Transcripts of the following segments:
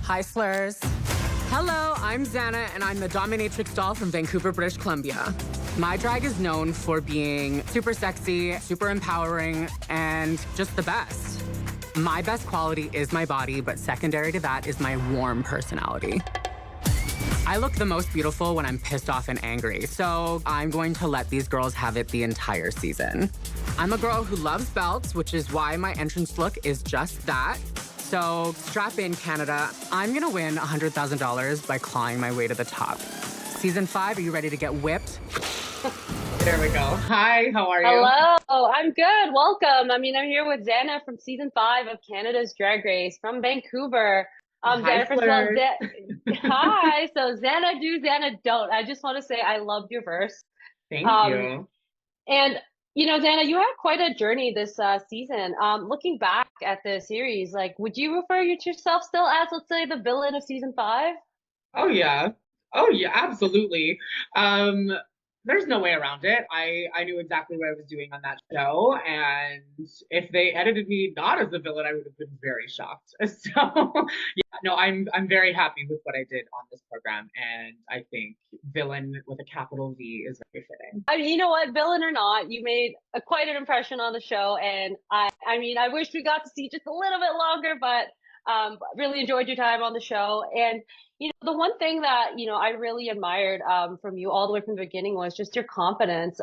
Hi, slurs. Hello, I'm Xana, and I'm the dominatrix doll from Vancouver, British Columbia. My drag is known for being super sexy, super empowering, and just the best. My best quality is my body, but secondary to that is my warm personality. I look the most beautiful when I'm pissed off and angry, so I'm going to let these girls have it the entire season. I'm a girl who loves belts, which is why my entrance look is just that. So strap in, Canada. I'm gonna win $100,000 by clawing my way to the top. Season 5, are you ready to get whipped? There we go. Hi, how are you? Hello, I'm good. Welcome. I'm here with Xana from season 5 of Canada's Drag Race from Vancouver. Hi, Xana, first of all, slurs. hi. So Xana do, Xana don't. I just want to say I loved your verse. Thank Um, you. and Xana, you had quite a journey this season. Looking back at the series, like, would you refer to yourself still as, let's say, the villain of season 5? Oh yeah. Oh yeah, absolutely. Um, there's no way around it. I knew exactly what I was doing on that show, and if they edited me not as the villain, I would have been very shocked. So yeah, no, I'm very happy with what I did on this program, and I think villain with a capital V is very fitting. You know what, villain or not, you made quite an impression on the show, and I wish we got to see just a little bit longer, but really enjoyed your time on the show. And the one thing that I really admired from you all the way from the beginning was just your confidence.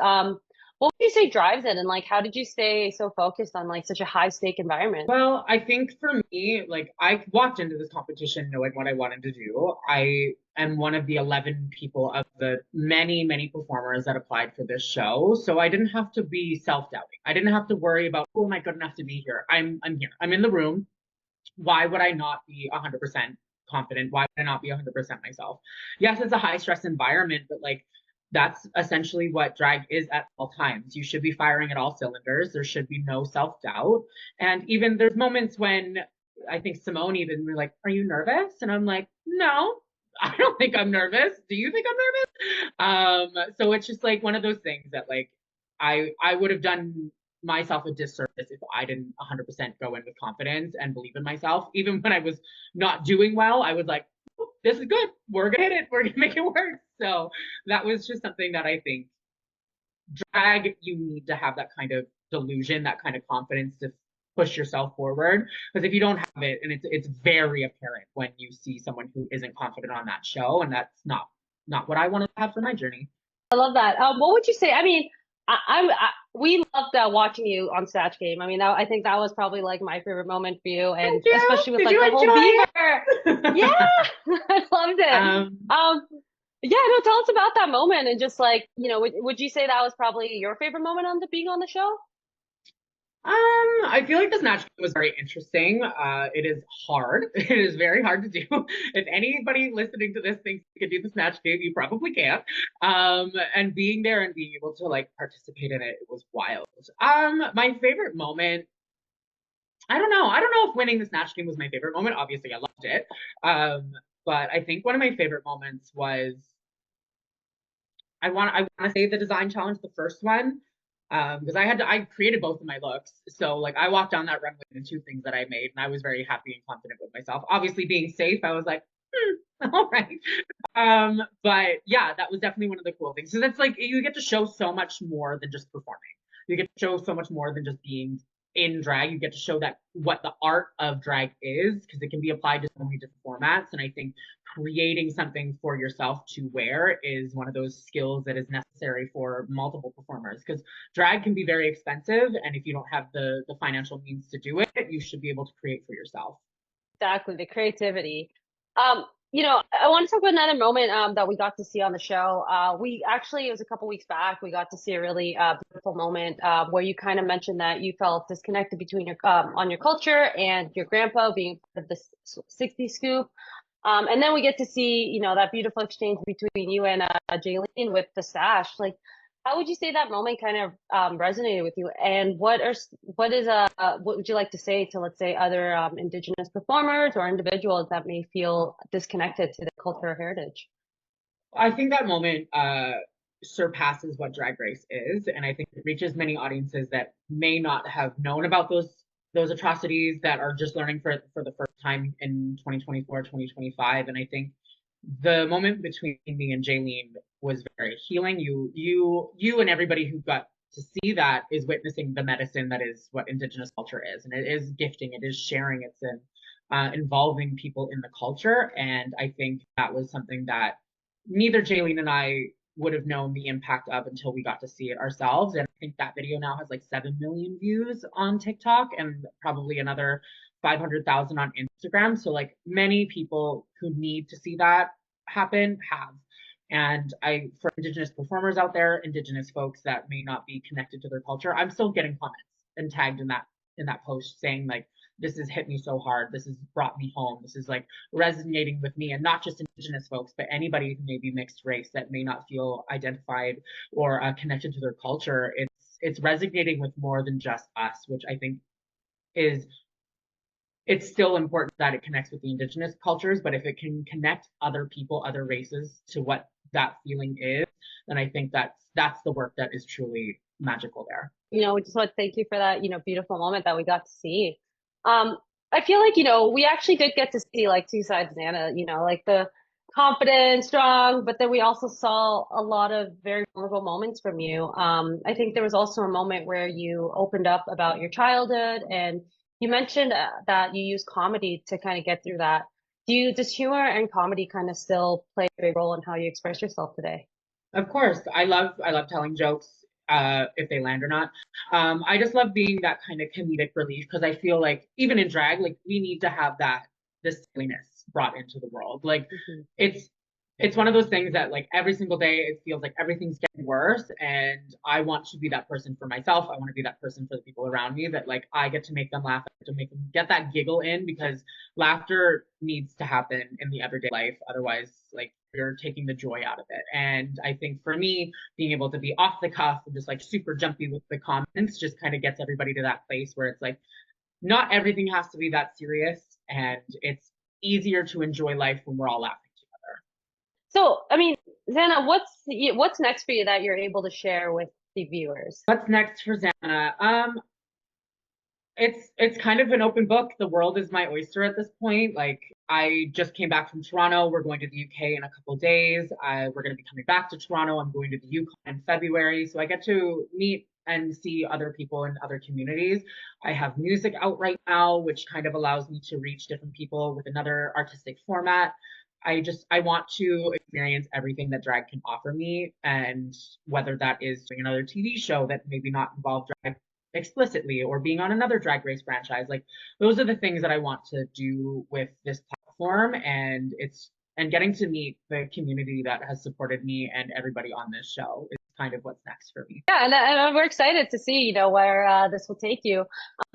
What would you say drives it, and like, how did you stay so focused on like such a high stake environment? Well, I think for me, like I walked into this competition knowing what I wanted to do. I am one of the 11 people of the many, many performers that applied for this show. So I didn't have to be self-doubting. I didn't have to worry about, oh, am I good enough to be here? I'm here. I'm in the room. Why would I not be 100% confident? Why would I not be 100% myself? Yes, it's a high stress environment, but like that's essentially what drag is at all times. You should be firing at all cylinders. There should be no self doubt. And even there's moments when I think Simone even were like, "Are you nervous?" And I'm like, "No, I don't think I'm nervous. Do you think I'm nervous?" So it's just like one of those things that like I would have done myself a disservice if I didn't 100% go in with confidence and believe in myself. Even when I was not doing well, I was like, "Oh, this is good. We're gonna hit it. We're gonna make it work." So that was just something that I think drag, you need to have that kind of delusion, that kind of confidence to push yourself forward. Because if you don't have it, and it's very apparent when you see someone who isn't confident on that show, and that's not what I want to have for my journey. I love that. What would you say? We loved watching you on Snatch Game. I think that was probably like my favorite moment for you, and Thank you. especially with Did like you the whole beaver. enjoy Yeah, it? I loved it. um, Yeah, no, tell us about that moment, and just like, would you say that was probably your favorite moment on the being on the show? I feel like this Snatch Game was very interesting. It is hard. It is very hard to do. If anybody listening to this thinks you can do the Snatch Game, you probably can't. And being there and being able to like participate in it, it was wild. My favorite moment, I don't know. I don't know if winning the Snatch Game was my favorite moment. Obviously, I loved it. Um, but I think one of my favorite moments was I want to say the design challenge, the first one, because I created both of my looks. So like I walked down that runway in two things that I made, and I was very happy and confident with myself. Obviously, being safe, I was like, all right. But yeah, that was definitely one of the cool things. So that's like you get to show so much more than just performing. You get to show so much more than just being in drag. You get to show that what the art of drag is, because it can be applied to so many different formats. And I think creating something for yourself to wear is one of those skills that is necessary for multiple performers, because drag can be very expensive, and if you don't have the financial means to do it, you should be able to create for yourself. Exactly, the creativity. I want to talk about another moment that we got to see on the show. We actually, it was a couple weeks back, we got to see a really beautiful moment where you kind of mentioned that you felt disconnected between your on your culture and your grandpa being part of the 60 scoop. And then we get to see, that beautiful exchange between you and Jaylene with the stash. Like, how would you say that moment kind of resonated with you? And what would you like to say to, let's say, other Indigenous performers or individuals that may feel disconnected to their culture or heritage? I think that moment surpasses what Drag Race is, and I think it reaches many audiences that may not have known about those atrocities that are just learning for the first time in 2024, 2025. And I think the moment between me and Jaylene was very healing. You and everybody who got to see that is witnessing the medicine that is what Indigenous culture is, and it is gifting, it is sharing, it's in involving people in the culture. And I think that was something that neither Jaylene and I would have known the impact of until we got to see it ourselves. And I think that video now has like 7 million views on TikTok and probably another 500,000 on Instagram. So like many people who need to see that happen have. And I, for Indigenous performers out there, Indigenous folks that may not be connected to their culture, I'm still getting comments and tagged in that post saying like, this has hit me so hard. This has brought me home. This is like resonating with me, and not just Indigenous folks, but anybody who may be mixed race that may not feel identified or connected to their culture. It's resonating with more than just us, which I think is, it's still important that it connects with the Indigenous cultures, but if it can connect other people, other races to what that feeling is, then I think that's the work that is truly magical there. We just want to thank you for that, beautiful moment that we got to see. I feel like, we actually did get to see like two sides of Xana, like the confident, strong, but then we also saw a lot of very vulnerable moments from you. I think there was also a moment where you opened up about your childhood, and you mentioned that you use comedy to kind of get through that. Does humor and comedy kind of still play a big role in how you express yourself today? Of course, I love telling jokes, if they land or not. I just love being that kind of comedic relief because I feel like even in drag, like we need to have that this silliness brought into the world. Like Mhm. it's it's one of those things that like every single day it feels like everything's getting worse, and I want to be that person for myself. I want to be that person for the people around me, that like I get to make them laugh, I get to make them get that giggle in, because laughter needs to happen in the everyday life. Otherwise, like you're taking the joy out of it. And I think for me, being able to be off the cuff and just like super jumpy with the comments just kind of gets everybody to that place where it's like not everything has to be that serious, and it's easier to enjoy life when we're all laughing together. So, I mean, Xana, what's next for you that you're able to share with the viewers? What's next for Xana? It's kind of an open book. The world is my oyster at this point. Like I just came back from Toronto. We're going to the UK in a couple of days. We're going to be coming back to Toronto. I'm going to the Yukon in February, so I get to meet and see other people in other communities. I have music out right now, which kind of allows me to reach different people with another artistic format. I want to experience everything that drag can offer me, and whether that is doing another TV show that maybe not involve drag explicitly, or being on another drag race franchise, like those are the things that I want to do with this platform. And getting to meet the community that has supported me and everybody on this show is kind of what's next for me. Yeah, and we're excited to see, where this will take you.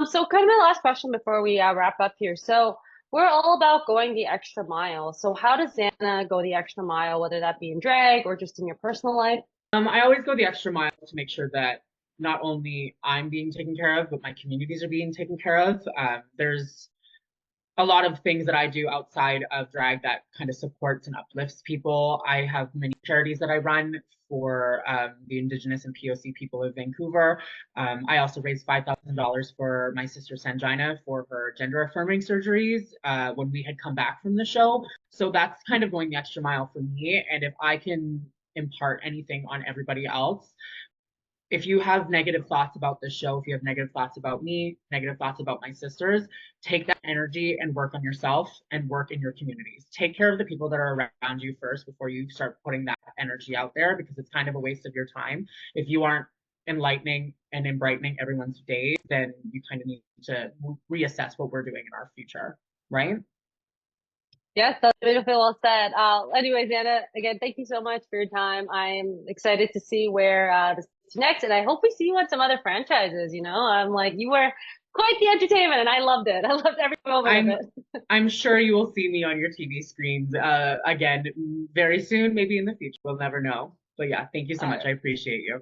So, kind of my last question before we wrap up here. So, we're all about going the extra mile. So, how does Xana go the extra mile, whether that be in drag or just in your personal life? I always go the extra mile to make sure that not only I'm being taken care of, but my communities are being taken care of. There's a lot of things that I do outside of drag that kind of supports and uplifts people. I have many charities that I run for the Indigenous and POC people of Vancouver. I also raised $5,000 for my sister Sanjina for her gender affirming surgeries when we had come back from the show. So that's kind of going the extra mile for me. And if I can impart anything on everybody else, if you have negative thoughts about this show, if you have negative thoughts about me, negative thoughts about my sisters, take that energy and work on yourself and work in your communities. Take care of the people that are around you first before you start putting that energy out there, because it's kind of a waste of your time. If you aren't enlightening and brightening everyone's day, then you kind of need to reassess what we're doing in our future, right? Yes, that's beautiful. Well said. Anyways, Xana, again, thank you so much for your time. I'm excited to see where this is next, and I hope we see you on some other franchises. I'm like, you were quite the entertainment, and I loved it. I loved every moment I'm of it. I'm sure you will see me on your TV screens again very soon, maybe in the future. We'll never know. But yeah, thank you so All much. I right. appreciate you.